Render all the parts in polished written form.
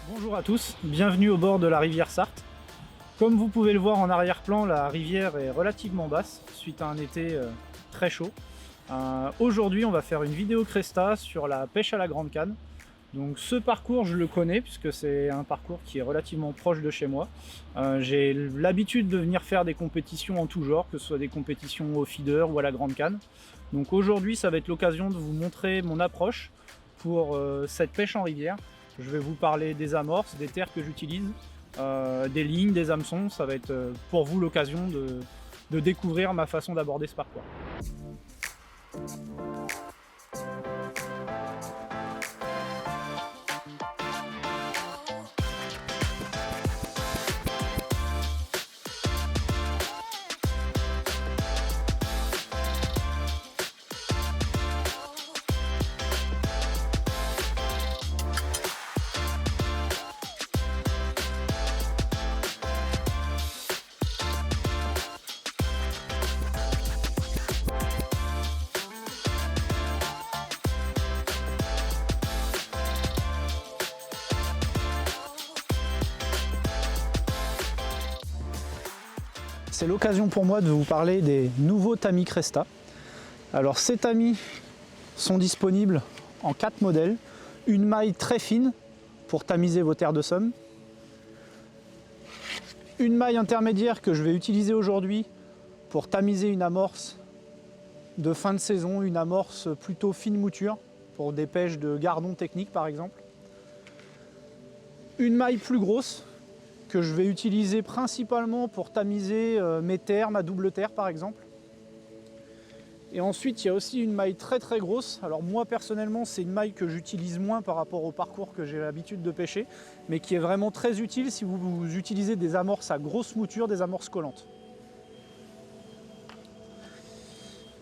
Bonjour à tous, bienvenue au bord de la rivière Sarthe. Comme vous pouvez le voir en arrière-plan, la rivière est relativement basse suite à un été très chaud. Aujourd'hui, on va faire une vidéo Cresta sur la pêche à la grande canne. Donc ce parcours, je le connais puisque c'est un parcours qui est relativement proche de chez moi. J'ai l'habitude de venir faire des compétitions en tout genre, que ce soit des compétitions au feeder ou à la grande canne. Donc aujourd'hui, ça va être l'occasion de vous montrer mon approche pour cette pêche en rivière. Je vais vous parler des amorces, des terres que j'utilise, des lignes, des hameçons. Ça va être pour vous l'occasion de découvrir ma façon d'aborder ce parcours. C'est l'occasion pour moi de vous parler des nouveaux tamis Cresta. Alors ces tamis sont disponibles en 4 modèles. Une maille très fine pour tamiser vos terres de somme. Une maille intermédiaire que je vais utiliser aujourd'hui pour tamiser une amorce de fin de saison, une amorce plutôt fine mouture pour des pêches de gardon technique par exemple. Une maille plus grosse que je vais utiliser principalement pour tamiser mes terres, ma double terre par exemple. Et ensuite il y a aussi une maille très grosse. Alors moi personnellement c'est une maille que j'utilise moins par rapport au parcours que j'ai l'habitude de pêcher, mais qui est vraiment très utile si vous utilisez des amorces à grosse mouture, des amorces collantes.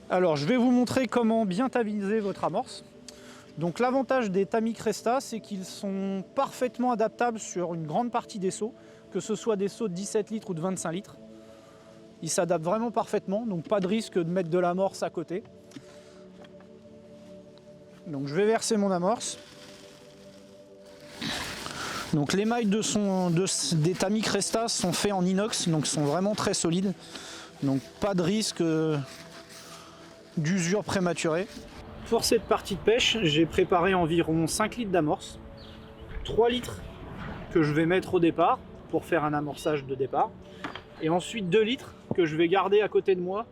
Alors je vais vous montrer comment bien tamiser votre amorce. Donc l'avantage des tamis Cresta, c'est qu'ils sont parfaitement adaptables sur une grande partie des seaux, que ce soit des seaux de 17 litres ou de 25 litres. Ils s'adaptent vraiment parfaitement, donc pas de risque de mettre de l'amorce à côté. Donc je vais verser mon amorce. Donc les mailles des tamis Cresta sont faits en inox, donc sont vraiment très solides. Donc pas de risque d'usure prématurée. Pour cette partie de pêche, j'ai préparé environ 5 litres d'amorce, 3 litres que je vais mettre au départ pour faire un amorçage de départ, et ensuite 2 litres que je vais garder à côté de moi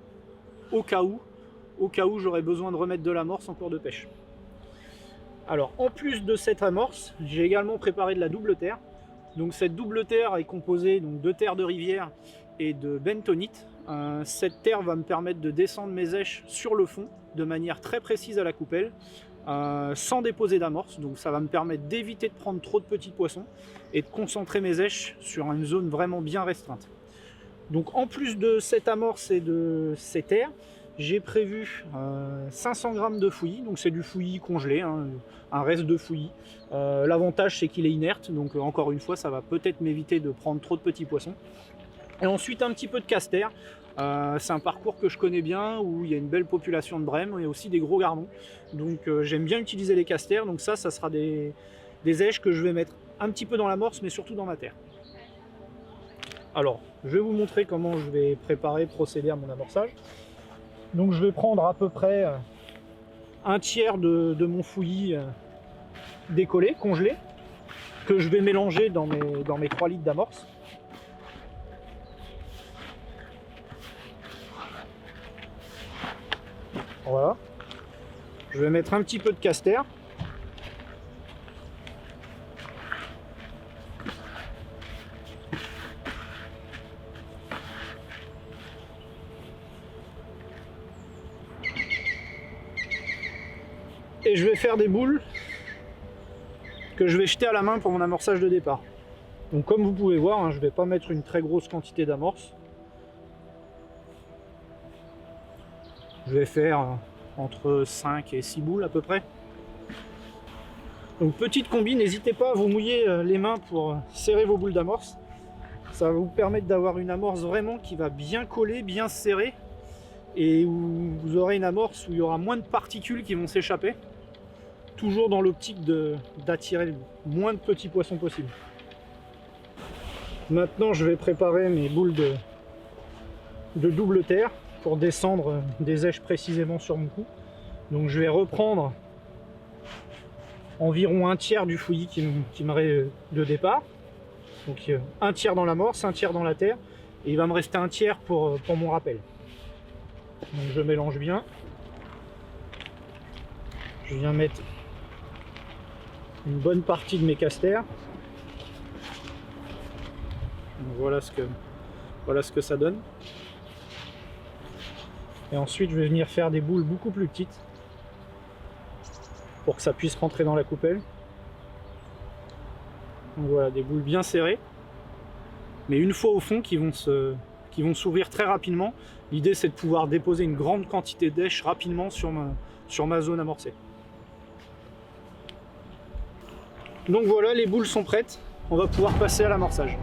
au cas où j'aurais besoin de remettre de l'amorce en cours de pêche. Alors en plus de cette amorce, j'ai également préparé de la double terre. Donc cette double terre est composée de terre de rivière et de bentonite. Cette terre va me permettre de descendre mes èches sur le fond de manière très précise à la coupelle, sans déposer d'amorce. Donc ça va me permettre d'éviter de prendre trop de petits poissons et de concentrer mes èches sur une zone vraiment bien restreinte. Donc en plus de cette amorce et de ces terres, j'ai prévu 500 g de fouillis. Donc c'est du fouillis congelé, hein, un reste de fouillis. L'avantage c'est qu'il est inerte, donc encore une fois ça va peut-être m'éviter de prendre trop de petits poissons. Et ensuite un petit peu de castor. C'est un parcours que je connais bien, où il y a une belle population de brèmes et aussi des gros gardons. Donc j'aime bien utiliser les castors. Donc ça sera des èches que je vais mettre un petit peu dans l'amorce, mais surtout dans ma terre. Alors, je vais vous montrer comment je vais procéder à mon amorçage. Donc je vais prendre à peu près un tiers de mon fouillis décollé, congelé, que je vais mélanger dans mes 3 litres d'amorce. Voilà. Je vais mettre un petit peu de castor. Et je vais faire des boules que je vais jeter à la main pour mon amorçage de départ. Donc comme vous pouvez voir, hein, je ne vais pas mettre une très grosse quantité d'amorce. Je vais faire entre 5 et 6 boules à peu près. Donc petite combi, n'hésitez pas à vous mouiller les mains pour serrer vos boules d'amorce. Ça va vous permettre d'avoir une amorce vraiment qui va bien coller, bien serrer, et où vous aurez une amorce où il y aura moins de particules qui vont s'échapper. Toujours dans l'optique d'attirer le moins de petits poissons possible. Maintenant je vais préparer mes boules de double terre pour descendre des èches précisément sur mon cou. Donc je vais reprendre environ un tiers du fouillis qui me reste de départ. Donc un tiers dans l'amorce, un tiers dans la terre, et il va me rester un tiers pour mon rappel. Donc je mélange bien. Je viens mettre une bonne partie de mes casters. Donc voilà ce que ça donne. Et ensuite je vais venir faire des boules beaucoup plus petites pour que ça puisse rentrer dans la coupelle. Donc voilà, des boules bien serrées, mais une fois au fond qui vont s'ouvrir très rapidement. L'idée c'est de pouvoir déposer une grande quantité d'èches rapidement sur ma zone amorcée. Donc voilà, les boules sont prêtes, on va pouvoir passer à l'amorçage.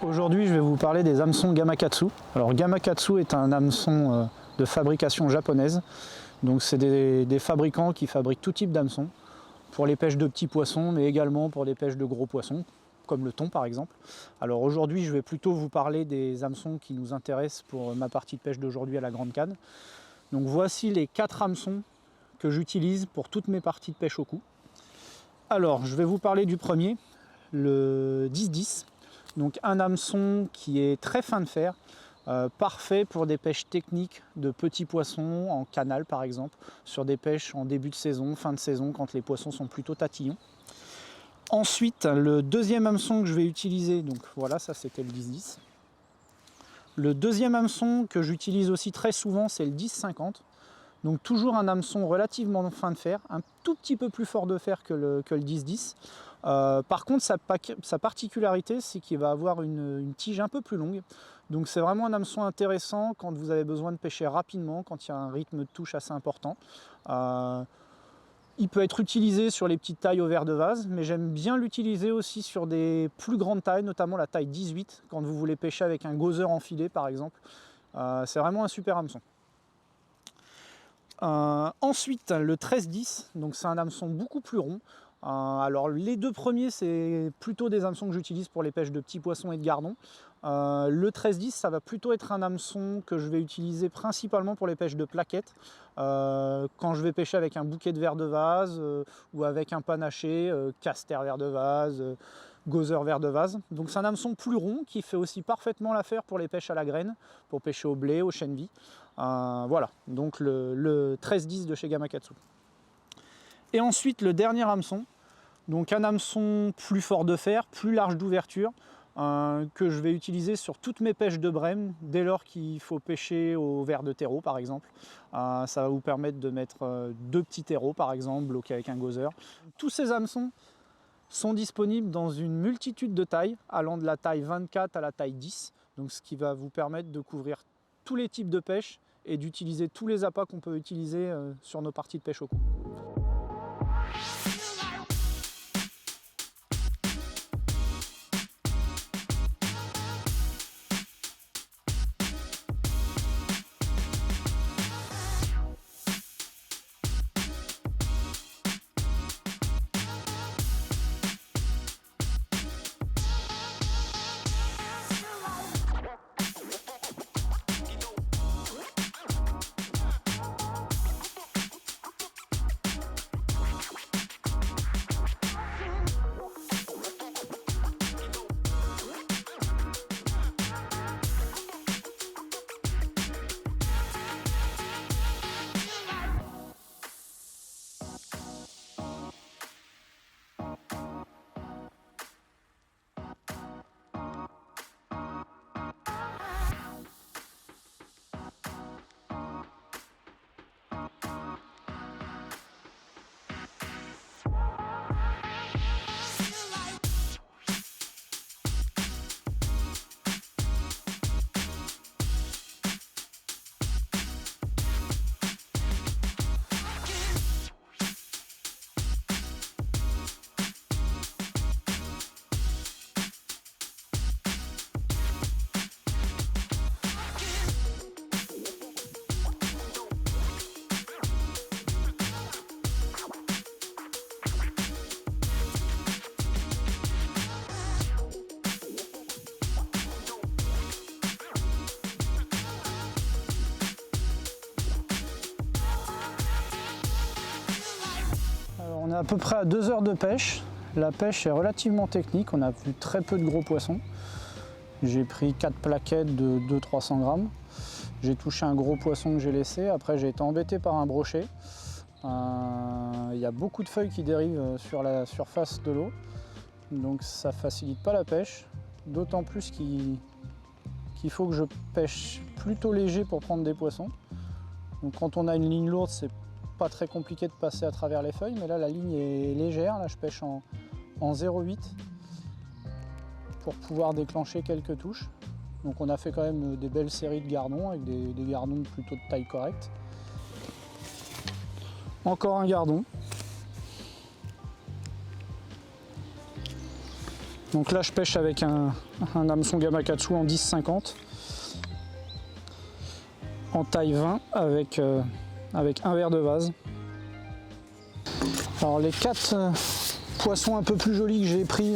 Aujourd'hui, je vais vous parler des hameçons Gamakatsu. Alors Gamakatsu est un hameçon de fabrication japonaise. Donc c'est des fabricants qui fabriquent tout type d'hameçons pour les pêches de petits poissons, mais également pour les pêches de gros poissons, comme le thon par exemple. Alors aujourd'hui, je vais plutôt vous parler des hameçons qui nous intéressent pour ma partie de pêche d'aujourd'hui à la Grande Canne. Donc voici les 4 hameçons que j'utilise pour toutes mes parties de pêche au cou. Alors, je vais vous parler du premier, le 10-10. Donc un hameçon qui est très fin de fer, parfait pour des pêches techniques de petits poissons en canal par exemple, sur des pêches en début de saison, fin de saison, quand les poissons sont plutôt tatillons. Ensuite, le deuxième hameçon que je vais utiliser, donc voilà, ça c'était le 10-10. Le deuxième hameçon que j'utilise aussi très souvent, c'est le 10-50. Donc toujours un hameçon relativement fin de fer, un tout petit peu plus fort de fer que le 10-10. Par contre, sa particularité, c'est qu'il va avoir une tige un peu plus longue. Donc c'est vraiment un hameçon intéressant quand vous avez besoin de pêcher rapidement, quand il y a un rythme de touche assez important. Il peut être utilisé sur les petites tailles au verre de vase, mais j'aime bien l'utiliser aussi sur des plus grandes tailles, notamment la taille 18, quand vous voulez pêcher avec un gozer enfilé par exemple. C'est vraiment un super hameçon. Ensuite, le 13-10, donc c'est un hameçon beaucoup plus rond. Alors les deux premiers, c'est plutôt des hameçons que j'utilise pour les pêches de petits poissons et de gardons. Le 13-10, ça va plutôt être un hameçon que je vais utiliser principalement pour les pêches de plaquettes. Quand je vais pêcher avec un bouquet de verre de vase ou avec un panaché, caster verre de vase, gozer verre de vase. Donc c'est un hameçon plus rond qui fait aussi parfaitement l'affaire pour les pêches à la graine, pour pêcher au blé, au chènevis. Voilà, donc le 13-10 de chez Gamakatsu. Et ensuite le dernier hameçon, donc un hameçon plus fort de fer, plus large d'ouverture, que je vais utiliser sur toutes mes pêches de brème, dès lors qu'il faut pêcher au verre de terreau par exemple. Ça va vous permettre de mettre deux petits terreaux par exemple, bloqués avec un gozer. Tous ces hameçons sont disponibles dans une multitude de tailles, allant de la taille 24 à la taille 10, donc ce qui va vous permettre de couvrir tous les types de pêche et d'utiliser tous les appâts qu'on peut utiliser sur nos parties de pêche au coup. On est à peu près à 2 heures de pêche. La pêche est relativement technique, on a vu très peu de gros poissons. J'ai pris 4 plaquettes de 200-300 grammes. J'ai touché un gros poisson que j'ai laissé, après j'ai été embêté par un brochet. Il y a beaucoup de feuilles qui dérivent sur la surface de l'eau, donc ça ne facilite pas la pêche. D'autant plus qu'il faut que je pêche plutôt léger pour prendre des poissons. Donc quand on a une ligne lourde, c'est pas très compliqué de passer à travers les feuilles, mais là la ligne est légère, là je pêche en 0,8 pour pouvoir déclencher quelques touches. Donc on a fait quand même des belles séries de gardons avec des gardons plutôt de taille correcte. Encore un gardon. Donc là je pêche avec un hameçon Gamakatsu en 10-50 en taille 20 avec un verre de vase. Alors les 4 poissons un peu plus jolis que j'ai pris,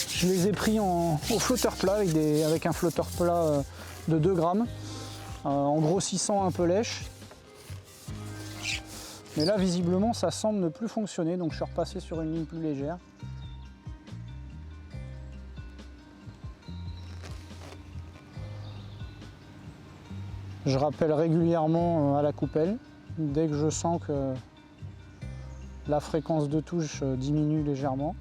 je les ai pris au flotteur plat avec un flotteur plat de 2 grammes, en grossissant un peu lèche. Mais là visiblement ça semble ne plus fonctionner, donc je suis repassé sur une ligne plus légère. Je rappelle régulièrement à la coupelle dès que je sens que la fréquence de touche diminue légèrement.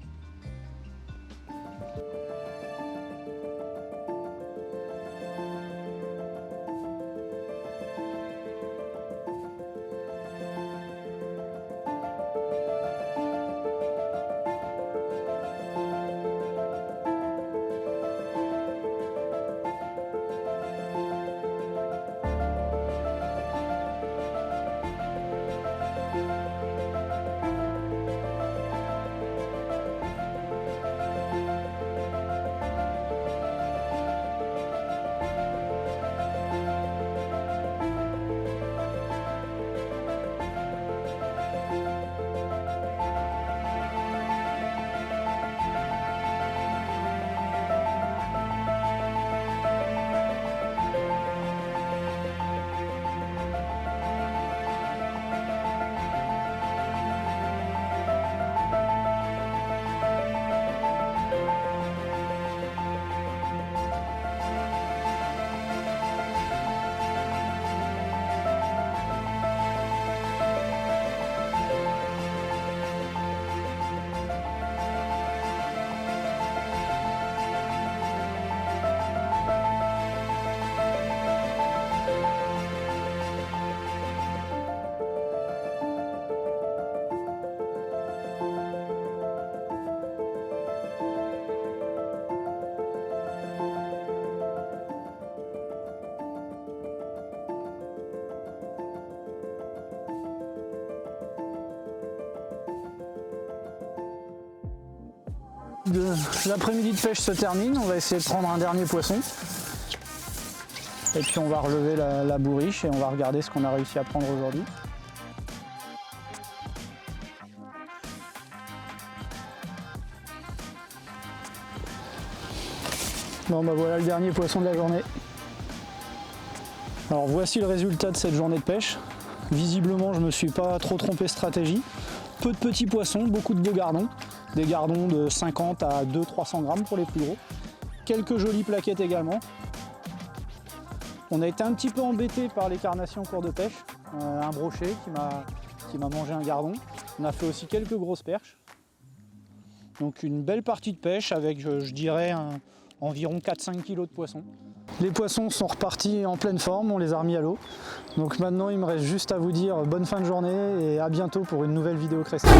l'après-midi de pêche se termine, on va essayer de prendre un dernier poisson. Et puis on va relever la bourriche et on va regarder ce qu'on a réussi à prendre aujourd'hui. Bon bah voilà le dernier poisson de la journée. Alors voici le résultat de cette journée de pêche. Visiblement je ne me suis pas trop trompé de stratégie. Peu de petits poissons, beaucoup de beaux gardons. Des gardons de 50 à 200-300 grammes pour les plus gros. Quelques jolies plaquettes également. On a été un petit peu embêté par les carnassiers en cours de pêche. Un brochet qui m'a mangé un gardon. On a fait aussi quelques grosses perches. Donc une belle partie de pêche avec, je dirais, environ 4-5 kg de poissons. Les poissons sont repartis en pleine forme, on les a remis à l'eau. Donc maintenant il me reste juste à vous dire bonne fin de journée et à bientôt pour une nouvelle vidéo Crestal.